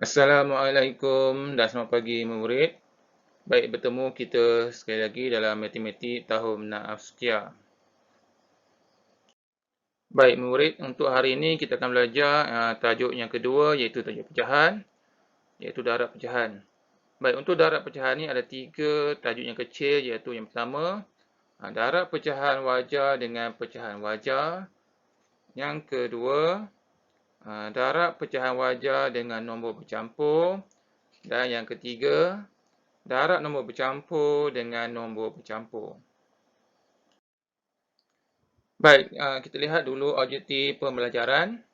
Assalamualaikum dan selamat pagi murid. Baik bertemu kita sekali lagi dalam matematik tahun 6 sekian. Baik murid, untuk hari ini kita akan belajar tajuk yang kedua iaitu tajuk pecahan, iaitu darab pecahan. Baik, untuk darab pecahan ni ada 3 tajuk yang kecil iaitu yang pertama, darab pecahan wajar dengan pecahan wajar. Yang kedua, darab pecahan wajar dengan nombor bercampur. Dan yang ketiga, darab nombor bercampur dengan nombor bercampur. Baik, kita lihat dulu objektif pembelajaran.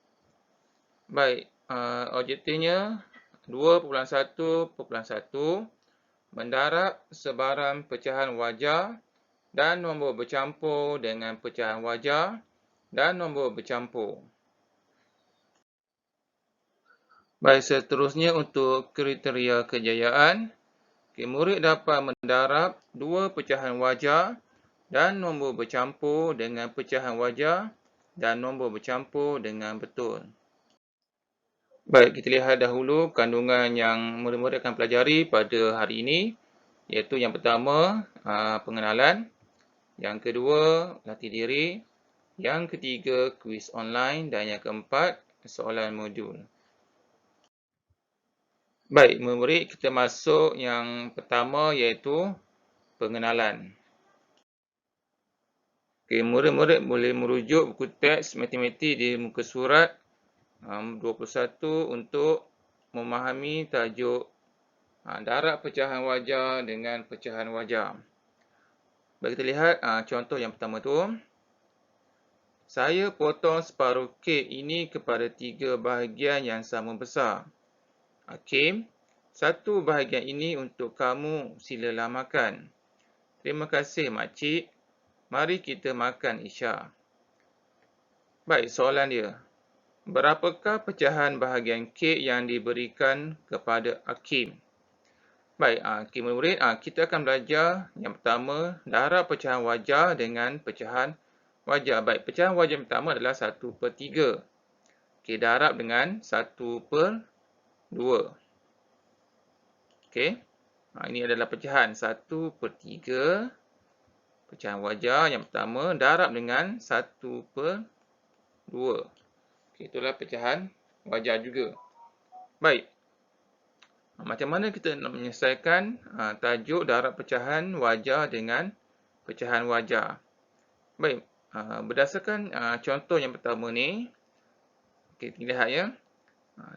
Baik, objektifnya 2.1.1 mendarab sebarang pecahan wajar dan nombor bercampur dengan pecahan wajar dan nombor bercampur. Baik, seterusnya untuk kriteria kejayaan. Murid dapat mendarab dua pecahan wajar dan nombor bercampur dengan pecahan wajar dan nombor bercampur dengan betul. Baik, kita lihat dahulu kandungan yang murid-murid akan pelajari pada hari ini, iaitu yang pertama, pengenalan, yang kedua, latih diri, yang ketiga, kuis online, dan yang keempat, soalan modul. Baik, murid, kita masuk yang pertama iaitu pengenalan. Okay, murid-murid boleh merujuk buku teks matematik di muka surat 21 untuk memahami tajuk darab pecahan wajar dengan pecahan wajar. Baik, kita lihat contoh yang pertama tu. Saya potong separuh kek ini kepada 3 bahagian yang sama besar. Kim, 1 bahagian ini untuk kamu, silalah makan. Terima kasih makcik. Mari kita makan isyak. Baik, soalan dia. Berapakah pecahan bahagian kek yang diberikan kepada Hakim? Baik, murid, kita akan belajar yang pertama, darab pecahan wajar dengan pecahan wajar. Baik, pecahan wajar pertama adalah 1/3. Okey, darab dengan 1/2. Okey. Ini adalah pecahan 1/3. Pecahan wajar yang pertama darab dengan 1/2. Okey, itulah pecahan wajar juga. Baik. Macam mana kita nak menyelesaikan tajuk darab pecahan wajar dengan pecahan wajar? Baik, berdasarkan contoh yang pertama ni, okey, kita lihat ya.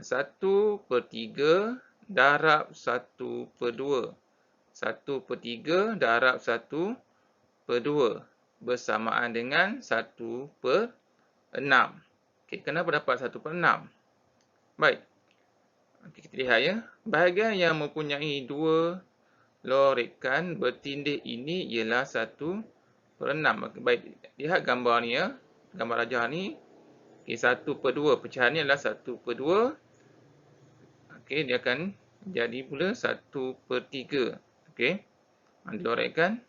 1/3 darab 1/2. 1/3 darab 1/2 bersamaan dengan 1/6. Okey, kenapa dapat 1/6? Baik. Okey, kita lihat ya. Bahagian yang mempunyai 2 lorikkan bertindih ini ialah 1/6. Baik, lihat gambar ni ya. Gambar rajah ni. Okey, 1/2. Pecahan ni adalah 1/2. Okey, dia akan jadi pula 1/3. Okey. Dilorikkan.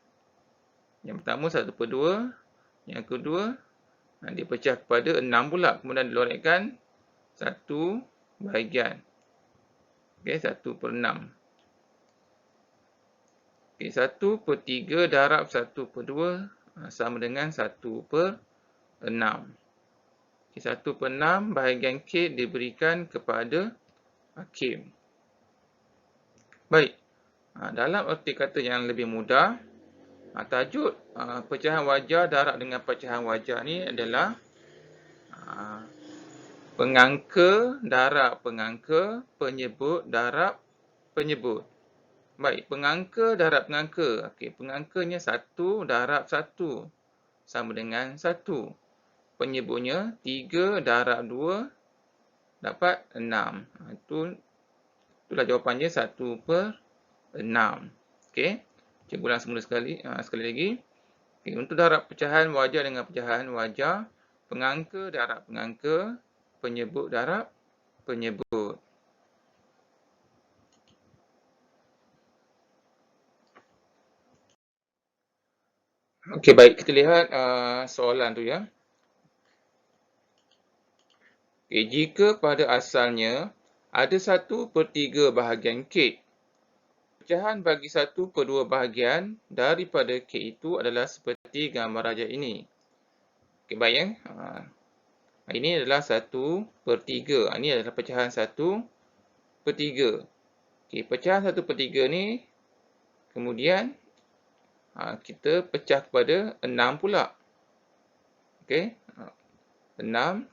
Yang pertama 1/2. Yang kedua, dipecah kepada 6 pula. Kemudian dilorikkan 1 bahagian. Okey, 1/6. Okey, 1/3 darab 1/2 sama dengan 1/6. Okey, 1/6 bahagian kek diberikan kepada Hakim. Baik. Dalam erti kata yang lebih mudah, tajuk pecahan wajar darab dengan pecahan wajar ni adalah pengangka darab pengangka, penyebut darab penyebut. Baik, pengangka darab pengangka. Okey, pengangkanya 1 darab 1 sama dengan 1. Penyebutnya 3 darab 2 dapat 6. Itulah jawapannya 1/6. Okey. Cikgu ulang semula sekali lagi. Okay, untuk darab pecahan wajar dengan pecahan wajar, pengangka darab pengangka, penyebut darab penyebut. Okey, baik, kita lihat soalan tu ya. Okay, jika pada asalnya Ada 1/3 bahagian kek. Pecahan bagi 1/2 bahagian daripada kek itu adalah seperti gambar raja ini. Okey, baik ya. Ini adalah 1/3. Ini adalah pecahan 1/3. Okey, pecahan 1/3 ni kemudian kita pecah kepada 6 pula. Okey. 6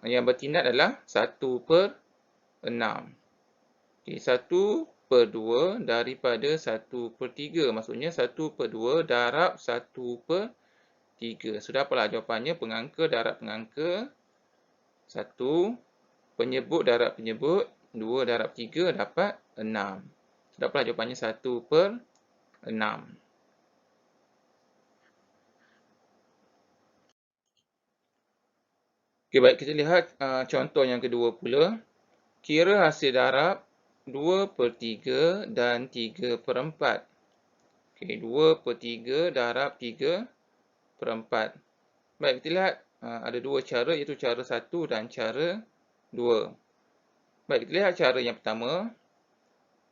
yang bertindak adalah 1/6. Okey, 1/2 daripada 1/3. Maksudnya 1/2 darab 1/3. Sudah apalah jawapannya? Pengangka darab pengangka. 1, penyebut darab penyebut. 2 darab 3 dapat 6. Sudah apalah jawapannya? 1/6. Okey, baik, kita lihat contoh yang kedua pula. Kira hasil darab 2/3 dan 3/4. Okey, 2/3 darab 3/4. Baik, kita lihat ada dua cara, iaitu cara 1 dan cara 2. Baik, kita lihat cara yang pertama.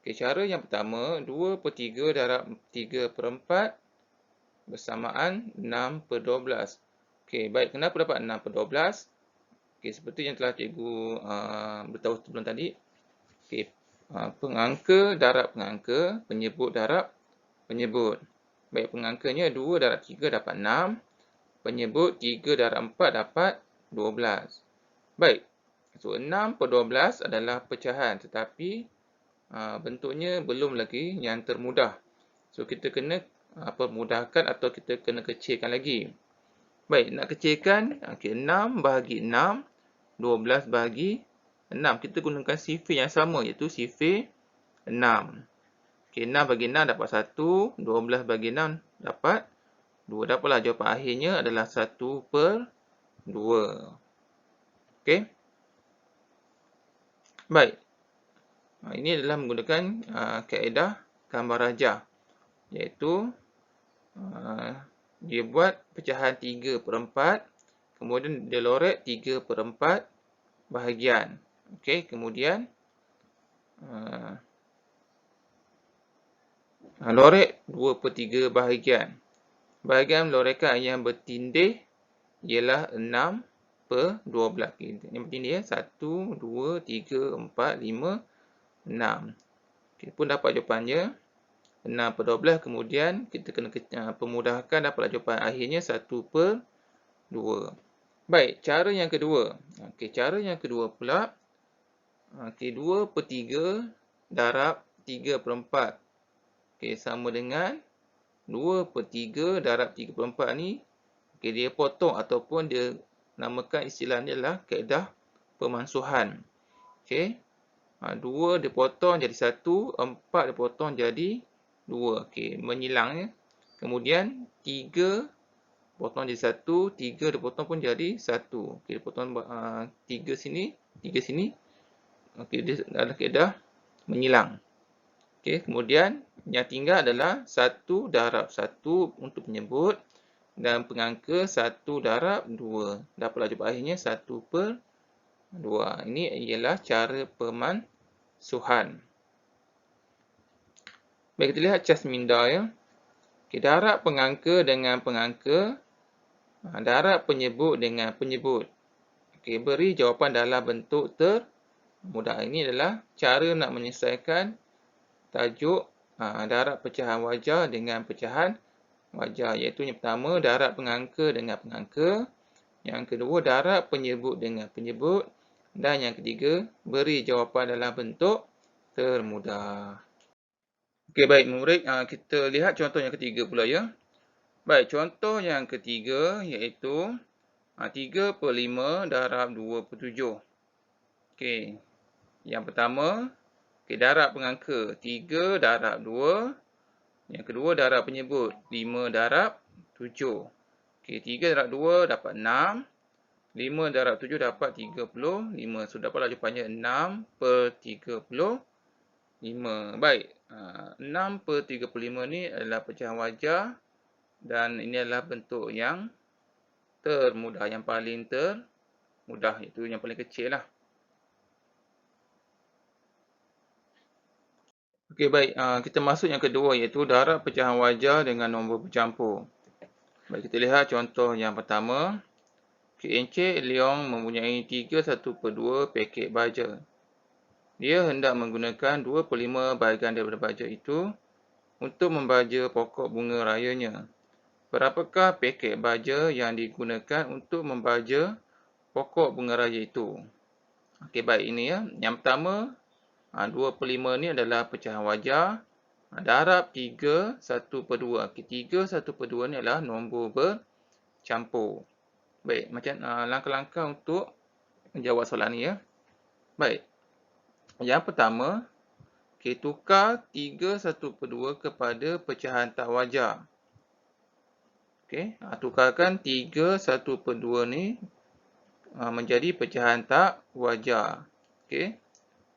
Okey, cara yang pertama, 2/3 darab 3/4 bersamaan 6/12. Okey, baik, kenapa dapat 6/12? Okey, seperti yang telah cikgu beritahu sebelum tadi. Okey, pengangka darab pengangka, penyebut darab penyebut. Baik, pengangkanya 2 darab 3 dapat 6. Penyebut 3 darab 4 dapat 12. Baik, so 6/12 adalah pecahan, tetapi bentuknya belum lagi yang termudah. So, kita kena permudahkan atau kita kena kecilkan lagi. Baik, nak kecilkan, okay, 6 bahagi 6, 12 bahagi 6. Kita gunakan sifir yang sama, iaitu sifir 6. Okay, 6 bagi 6 dapat 1, 12 bagi 6 dapat 2. Dapatlah jawapan akhirnya adalah 1/2. Okay. Baik. Ini adalah menggunakan kaedah gambar rajah, iaitu dia buat pecahan 3/4, kemudian dia lorek 3/4 bahagian. Okey, kemudian lorek 2/3 bahagian. Bahagian lorekan yang bertindih ialah 6/12. Yang bertindih 1, 2, 3, 4, 5, 6. Kita pun dapat jawapannya 6/12. Kemudian kita kena pemudahkan, dapatlah jawapan akhirnya 1/2. Baik, cara yang kedua. Okey, cara yang kedua pula. Okey, 2/3 darab 3/4. Okey, sama dengan 2/3 darab 3/4 ni. Okey, dia potong ataupun dia namakan istilah ni adalah kaedah pemansuhan. Okey. 2 dipotong jadi 1, 4 dipotong jadi 2. Okey, menyilang ya. Kemudian 3 potong jadi 1, 3 dipotong pun jadi 1. Okey, dipotong 3 sini, 3 sini. Okey, dia adalah kaedah menyilang. Okey, kemudian yang tinggal adalah 1 darab 1 untuk penyebut dan pengangka 1 darab 2. Dapatlah jawapan akhirnya 1/2. Ini ialah cara pemansuhan. Baik, kita lihat cas minda ya. Okay, darab pengangka dengan pengangka, darab penyebut dengan penyebut. Okay, beri jawapan dalam bentuk termudah. Ini adalah cara nak menyelesaikan tajuk darab pecahan wajah dengan pecahan wajah. Iaitu yang pertama, darab pengangka dengan pengangka. Yang kedua, darab penyebut dengan penyebut. Dan yang ketiga, beri jawapan dalam bentuk termudah. Okey, baik murid, kita lihat contoh yang ketiga pula ya. Baik, contoh yang ketiga iaitu 3/5 darab 2/7. Okey, yang pertama, darab pengangka 3 darab 2. Yang kedua, darab penyebut 5 darab 7. Okey, 3 darab 2 dapat 6. 5 darab 7 dapat 35. So, dapatlah jawapannya 6/35. Baik, 6/35 ni adalah pecahan wajah dan ini adalah bentuk yang termudah, yang paling termudah, iaitu yang paling kecil lah. Okey, baik. Kita masuk yang kedua iaitu darab pecahan wajar dengan nombor bercampur. Baik, kita lihat contoh yang pertama. Encik Leong mempunyai 3/1/2 paket baja. Dia hendak menggunakan 2/5 bahagian daripada baja itu untuk membaja pokok bunga rayanya. Berapakah paket baja yang digunakan untuk membaja pokok bunga raya itu? Okey, baik, ini ya. Yang pertama, 2/5 ni adalah pecahan wajar. Darab 3/1/2. Okey, 3/1/2 ni adalah nombor bercampur. Baik, macam langkah-langkah untuk menjawab soalan ni ya. Baik. Yang pertama, tukar 3/1/2 kepada pecahan tak wajar. Okey, tukarkan 3/1/2 ni menjadi pecahan tak wajar. Okey.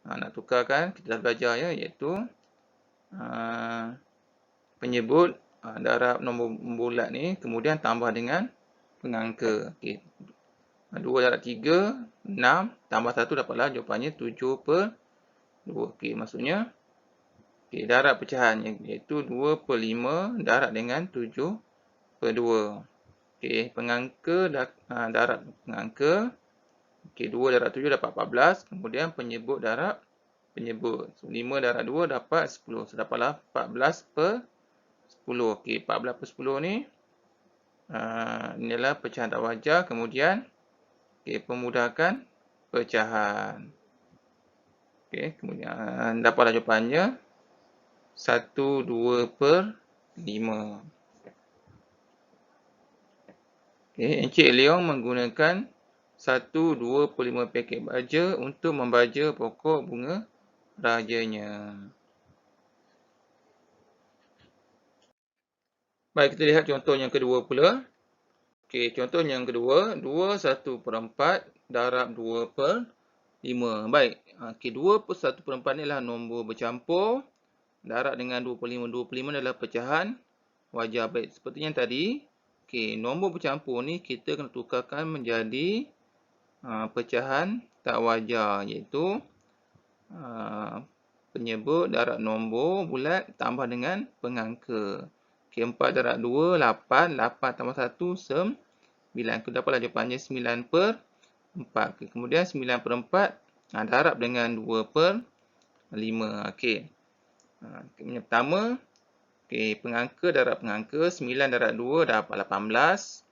Nak tukarkan, kita dah belajar ya, iaitu penyebut darab nombor bulat ni, kemudian tambah dengan pengangka. Okey. 2 darab 3, 6, tambah 1 dapatlah jawapannya 7/2. Okey, maksudnya darab pecahan iaitu 2/5 darab dengan 7/2. Okey, pengangka darab pengangka. Okey, 2 darab 7 dapat 14. Kemudian penyebut darab penyebut. So, 5 darab 2 dapat 10. So, dapatlah 14/10. Okey, 14/10 ni inilah pecahan tak wajar. Kemudian pemudahkan pecahan. Okey, kemudian dapatlah jawapannya 1/2/5. Okey, Encik Leong menggunakan 1/2/5 paket baja untuk membaja pokok bunga rajanya. Baik, kita lihat contoh yang kedua pula. Okey, contoh yang kedua, 2/1/4 darab 2/5. Baik, okey, 2/1/4 ni adalah nombor bercampur. Darab dengan 2/5. 2/5 adalah pecahan wajar. Baik, seperti yang tadi. Okey, nombor bercampur ni kita kena tukarkan menjadi pecahan tak wajar, iaitu penyebut darab nombor bulat tambah dengan pengangka. Okey, 4 darab 2, 8. 8 tambah 1, 9. Kita dapatlah jawapannya 9/4. Okey, kemudian 9/4 darab dengan 2/5. Okey. Yang pertama, pengangka darab pengangka. 9 darab 2 dapat 18.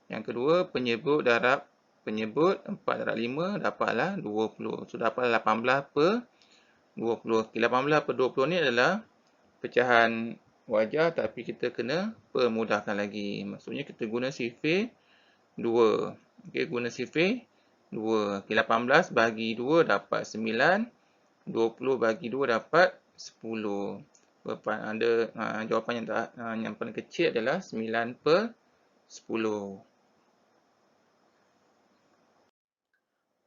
Yang kedua, penyebut darab penyebut. 4 darab 5 dapatlah 20. So, dapatlah 18/20. Okey, 18/20 ni adalah pecahan wajar, tapi kita kena permudahkan lagi. Maksudnya kita guna sifir 2. Okey, guna sifir 2. Okey, 18 bagi 2 dapat 9. 20 bagi 2 dapat 10. Ada jawapan yang paling kecil adalah 9/10.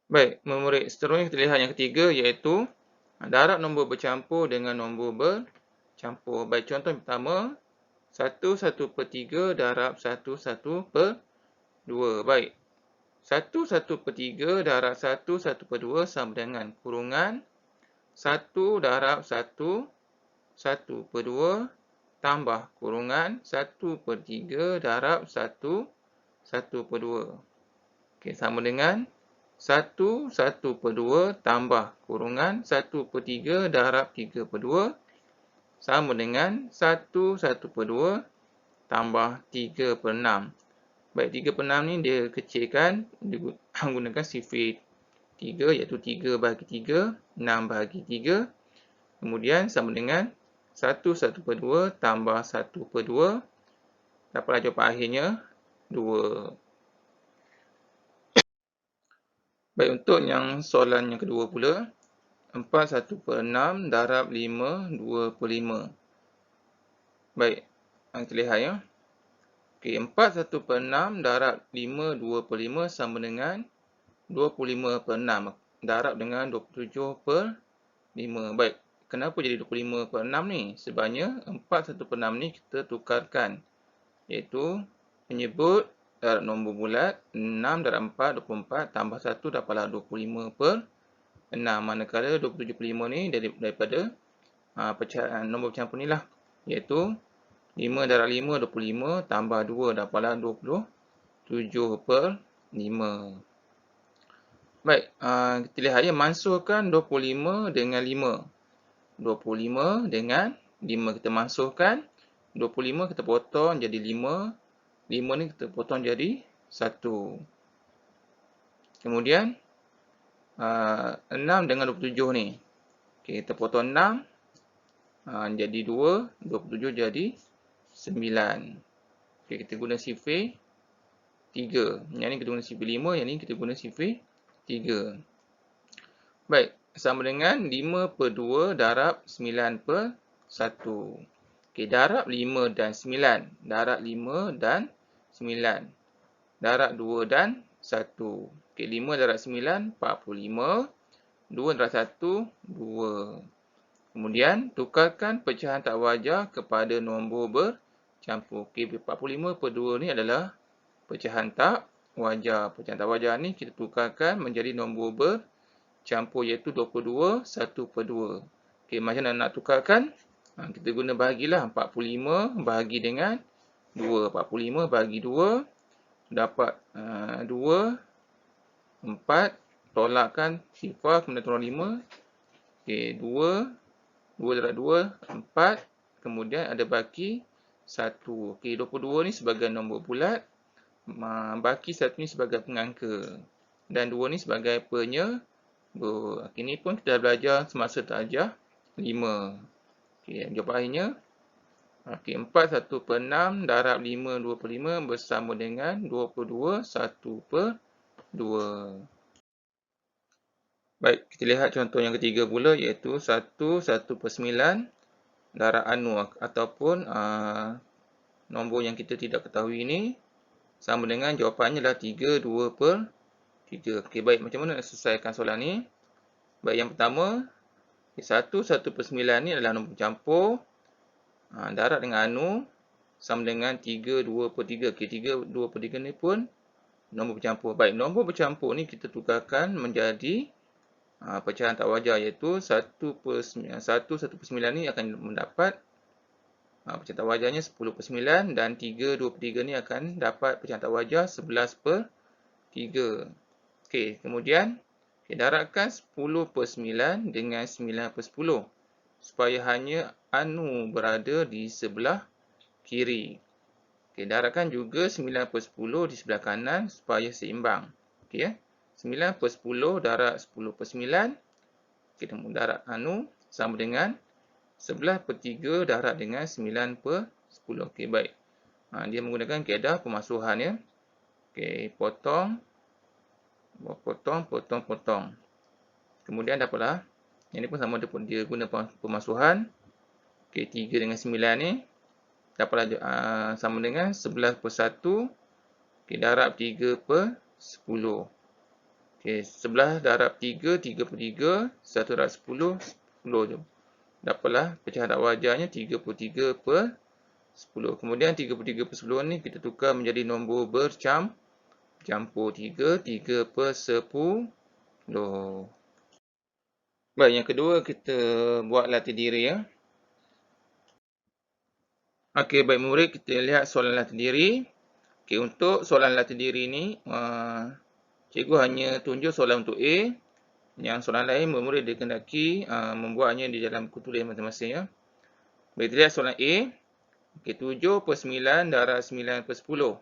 Baik, memurid seterusnya kita lihat yang ketiga, iaitu darab nombor bercampur dengan nombor bercampur. Baik, contoh yang pertama, 1/1/3 darab 1/1/2. Baik, 1/1/3 darab 1/1/2 sama dengan kurungan 1 darab 1/1/2 tambah kurungan 1/3 darab 1/1/2. Okey, sama dengan 1/1/2 tambah kurungan 1/3 darab 3/2 sama dengan 1/1/2 tambah 3/6. Baik, 3/6 ni dia kecilkan menggunakan sifir 3, iaitu 3 bagi 3, 6 bagi 3. Kemudian sama dengan 1/1/2 tambah 1/2. Dapatlah jawapan akhirnya 2. Baik, untuk yang soalan yang kedua pula, 4/1/6 darab 5 2/5. Baik, kita lihat ya. Okey, 4/1/6 darab 5 2/5 sama dengan 25/6 darab dengan 27/5. Baik, kenapa jadi 25/6 ni? Sebabnya 4/1/6 ni kita tukarkan, iaitu penyebut darab nombor bulat. 6 darab 4, 24 tambah 1 dapatlah 25/6. Manakala 27/5 ni daripada pecahan nombor bercampur ni lah. Iaitu 5 darab 5, 25 tambah 2 dapatlah 27/5. Baik, kita lihat ya, mansuhkan 25 dengan 5. 25 dengan 5 kita mansuhkan. 25 kita potong jadi 5. 5 ni kita potong jadi 1. Kemudian 6 dengan 27 ni. Okay, kita potong 6 jadi 2. 27 jadi 9. Okay, kita guna sifir 3. Yang ni kita guna sifir 5. Yang ni kita guna sifir 3. Baik, sama dengan 5/2 darab 9/1. Okey, darab 5 dan 9. Darab 5 dan 9. Darab 2 dan 1. Okey, 5 darab 9, 45. 2 darab 1, 2. Kemudian, tukarkan pecahan tak wajar kepada nombor bercampur. Okey, 45/2 ni adalah pecahan tak wajar. Pecahan tak wajar ni kita tukarkan menjadi nombor bercampur iaitu 22 1/2. Okey, macam mana nak tukarkan? Kita guna bahagilah. 45 bahagi dengan 2. 45 bahagi 2 dapat 2. 4. Tolakkan sifar kemudian turun 5. Okey, 2. 2 darab 2, 4. Kemudian ada baki 1. Okey, 22 ni sebagai nombor bulat. Baki 1 ni sebagai pengangka. Dan 2 ni sebagai penyebut. Okey, ni pun kita dah belajar semasa darjah 5. Okey, jawapannya. Okey, 4 1/6 darab 5 2/5 bersama dengan 22 1/2. Baik, kita lihat contoh yang ketiga pula iaitu 1 1/9 darab anu ataupun nombor yang kita tidak ketahui ini sama dengan jawapannya adalah 3 2/3. Okey, baik, macam mana nak selesaikan soalan ni? Baik, yang pertama, 1 1/9 ni adalah nombor bercampur. Darab dengan anu sama dengan 3 2/3. Okey, 3 2/3 ni pun nombor bercampur. Baik, nombor bercampur ni kita tukarkan menjadi pecahan tak wajar iaitu 1/9 ni akan mendapat pecahan tak wajarnya 10/9 dan 3 2/3 ni akan dapat pecahan tak wajar 11/3. Okey, kemudian darabkan 10/9 dengan 9/10 supaya hanya anu berada di sebelah kiri. Okey, darabkan juga 9/10 di sebelah kanan supaya seimbang. Okey ya. 9/10 darab 10/9. Kita darab anu sama dengan 11/3 darab dengan 9/10. Okey, baik. Dia menggunakan kaedah pemasuhan ya. Okey, potong. Kemudian dapatlah. Yang ni pun sama, dia guna pemasuhan. Okey, 3 dengan 9 ni dapatlah sama dengan 11/1. Okey, darab 3/10. Okey, 11 darab 3, 3/3. 1 darab 10, 10 je. Dapatlah pecahan tak wajarnya 33/10. Kemudian 33/10 ni kita tukar menjadi nombor bercampur. 3/10. Baik, yang kedua kita buat latih diri ya. Okey, baik murid, kita lihat soalan latih diri. Okey, untuk soalan latih diri ni, cikgu hanya tunjuk soalan untuk A. Yang soalan lain, murid dikendaki membuatnya di dalam buku tulis masing-masing ya. Baik, kita lihat soalan A. Okey, 7/9 darab 9/10.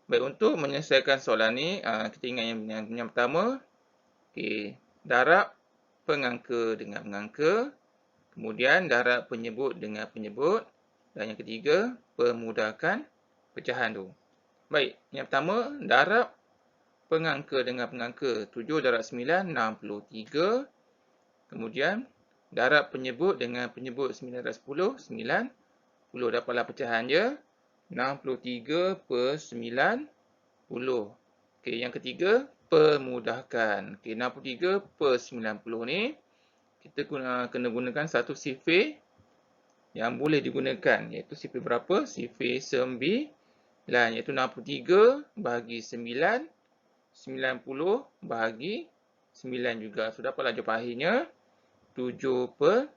Baik, untuk menyelesaikan soalan ni, kita ingat yang pertama. Okey, darab pengangka dengan pengangka. Kemudian darab penyebut dengan penyebut. Dan yang ketiga, pemudahkan pecahan tu. Baik, yang pertama, darab pengangka dengan pengangka. 7 darab 9, 63. Kemudian, darab penyebut dengan penyebut 9 darab 10, 90. Dapatlah pecahan dia. 63/90. Okey, yang ketiga, pemudahkan. Okey, 63/90 ni, kita kena gunakan satu sifir yang boleh digunakan. Iaitu sifir berapa? Sifir 9. Iaitu 63 bahagi 9. 90 bahagi 9 juga. So, dapatlah jawapan akhirnya 7/9.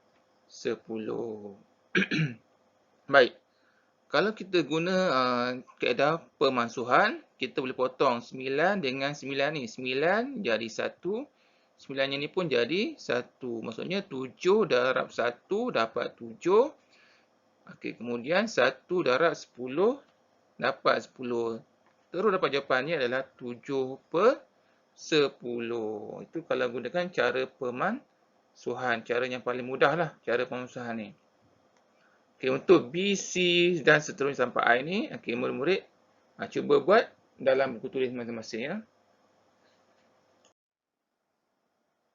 10. Baik. Kalau kita guna kaedah pemansuhan, kita boleh potong 9 dengan 9 ni. 9 jadi 1. 9 ni pun jadi 1. Maksudnya 7 darab 1 dapat 7. Okey, kemudian 1 darab 10 dapat 10. Terus dapat jawapannya adalah 7/10. Itu kalau gunakan cara pemansuhan. Cara yang paling mudah lah, cara pemansuhan ni. Okey, untuk B, C dan seterusnya sampai I ni, okey, murid-murid cuba buat dalam buku tulis masing-masing ya.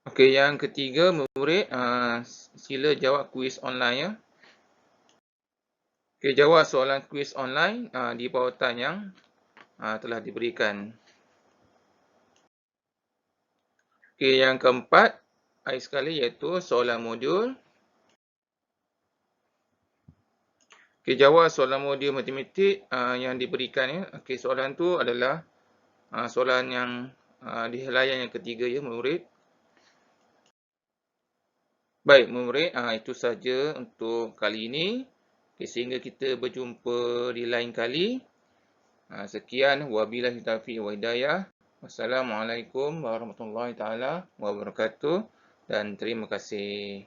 Okey, yang ketiga, murid sila jawab kuis online ya. Okey, jawab soalan kuis online di pautan yang telah diberikan. Okey, yang keempat sekali iaitu soalan modul. Okey, jawab soalan modul matematik yang diberikan ya. Okey, soalan tu adalah soalan yang di helaian yang ketiga ya, murid. Baik, murid, itu saja untuk kali ini. Okay, sehingga kita berjumpa di lain kali. Sekian, wabillahi taufiq wa hidayah. Wassalamualaikum warahmatullahi taala wabarakatuh dan terima kasih.